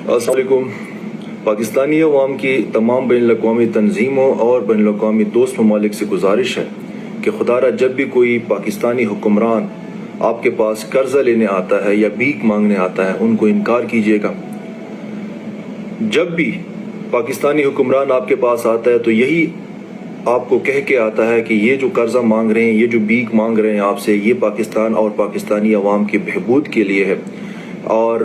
السلام علیکم۔ پاکستانی عوام کی تمام بین الاقوامی تنظیموں اور بین الاقوامی دوست ممالک سے گزارش ہے کہ خدا را جب بھی کوئی پاکستانی حکمران آپ کے پاس قرضہ لینے آتا ہے یا بھیک مانگنے آتا ہے ان کو انکار کیجیے گا۔ جب بھی پاکستانی حکمران آپ کے پاس آتا ہے تو یہی آپ کو کہہ کے آتا ہے کہ یہ جو قرضہ مانگ رہے ہیں، یہ جو بھیک مانگ رہے ہیں آپ سے، یہ پاکستان اور پاکستانی عوام کی بہبود کے لیے ہے، اور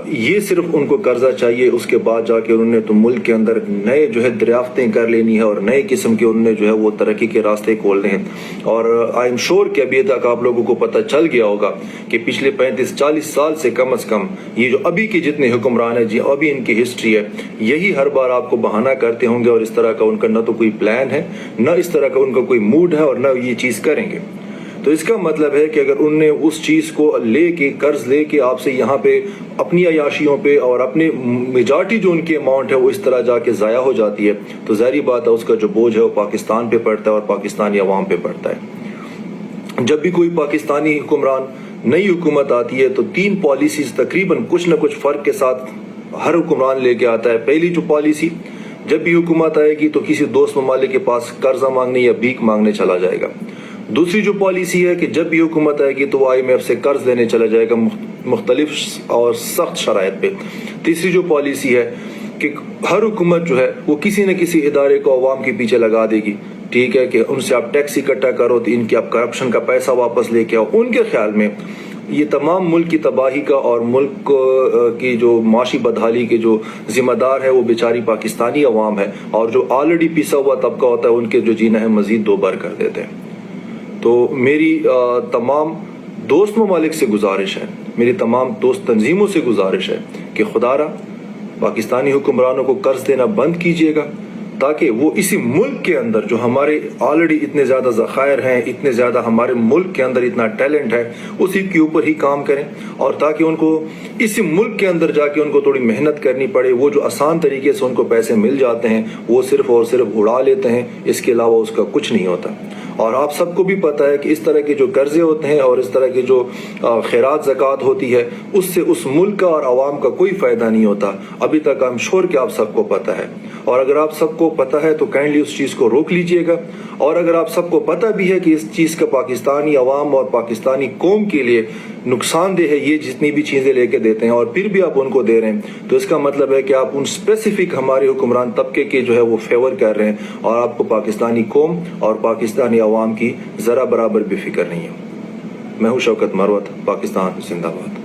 یہ صرف ان کو قرضہ چاہیے۔ اس کے بعد جا کے انہوں نے تو ملک کے اندر نئے جو ہے دریافتیں کر لینی ہے اور نئے قسم کے انہوں نے جو ہے وہ ترقی کے راستے کھولنے ہیں۔ اور آئی ایم شور کہ ابھی تک آپ لوگوں کو پتہ چل گیا ہوگا کہ پچھلے 35-40 سال سے کم از کم یہ جو ابھی کے جتنے حکمران ہیں، ابھی ان کی ہسٹری ہے، یہی ہر بار آپ کو بہانہ کرتے ہوں گے، اور اس طرح کا ان کا نہ تو کوئی پلان ہے، نہ اس طرح کا ان کا کوئی موڈ ہے، اور نہ یہ چیز کریں گے۔ تو اس کا مطلب ہے کہ اگر ان نے اس چیز کو لے کے قرض لے کے آپ سے یہاں پہ اپنی عیاشیوں پہ اور اپنے میجارٹی جو ان کی اماؤنٹ ہے وہ اس طرح جا کے ضائع ہو جاتی ہے، تو ظاہری بات ہے اس کا جو بوجھ ہے وہ پاکستان پہ پڑتا ہے اور پاکستانی عوام پہ پڑتا ہے۔ جب بھی کوئی پاکستانی حکمران نئی حکومت آتی ہے تو 3 پالیسیز تقریباً کچھ نہ کچھ فرق کے ساتھ ہر حکمران لے کے آتا ہے۔ پہلی جو پالیسی، جب بھی حکومت آئے گی تو کسی دوست ممالک کے پاس قرضہ مانگنے یا بھیک مانگنے چلا جائے گا۔ دوسری جو پالیسی ہے کہ جب بھی حکومت آئے گی تو وہ IMF سے قرض لینے چلا جائے گا مختلف اور سخت شرائط پہ۔ تیسری جو پالیسی ہے کہ ہر حکومت جو ہے وہ کسی نہ کسی ادارے کو عوام کے پیچھے لگا دے گی، ٹھیک ہے، کہ ان سے آپ ٹیکس اکٹھا کرو تو ان کی آپ کرپشن کا پیسہ واپس لے کے آؤ۔ ان کے خیال میں یہ تمام ملک کی تباہی کا اور ملک کی جو معاشی بدحالی کے جو ذمہ دار ہے وہ بیچاری پاکستانی عوام ہے، اور جو آلریڈی پیسا ہوا طبقہ ہوتا ہے ان کے جو جینا ہے مزید 2 بار کر دیتے ہیں۔ تو میری تمام دوست ممالک سے گزارش ہے، میری تمام دوست تنظیموں سے گزارش ہے کہ خدا را پاکستانی حکمرانوں کو قرض دینا بند کیجیے گا، تاکہ وہ اسی ملک کے اندر جو ہمارے آلریڈی اتنے زیادہ ذخائر ہیں، اتنے زیادہ ہمارے ملک کے اندر اتنا ٹیلنٹ ہے، اسی کے اوپر ہی کام کریں، اور تاکہ ان کو اسی ملک کے اندر جا کے ان کو تھوڑی محنت کرنی پڑے۔ وہ جو آسان طریقے سے ان کو پیسے مل جاتے ہیں وہ صرف اور صرف اڑا لیتے ہیں، اس کے علاوہ اس کا کچھ نہیں ہوتا۔ اور آپ سب کو بھی پتہ ہے کہ اس طرح کے جو قرضے ہوتے ہیں اور اس طرح کے جو خیرات زکوٰۃ ہوتی ہے اس سے اس ملک کا اور عوام کا کوئی فائدہ نہیں ہوتا۔ ابھی تک I'm sure کہ آپ سب کو پتہ ہے، اور اگر آپ سب کو پتہ ہے تو کائنڈلی اس چیز کو روک لیجئے گا۔ اور اگر آپ سب کو پتہ بھی ہے کہ اس چیز کا پاکستانی عوام اور پاکستانی قوم کے لیے نقصان دہ ہے یہ جتنی بھی چیزیں لے کے دیتے ہیں، اور پھر بھی آپ ان کو دے رہے ہیں، تو اس کا مطلب ہے کہ آپ ان اسپیسیفک ہمارے حکمران طبقے کے جو ہے وہ فیور کر رہے ہیں، اور آپ کو پاکستانی قوم اور پاکستانی عوام کی ذرا برابر بھی فکر نہیں ہے۔ میں ہوں شوکت مروت، پاکستان زندہ باد۔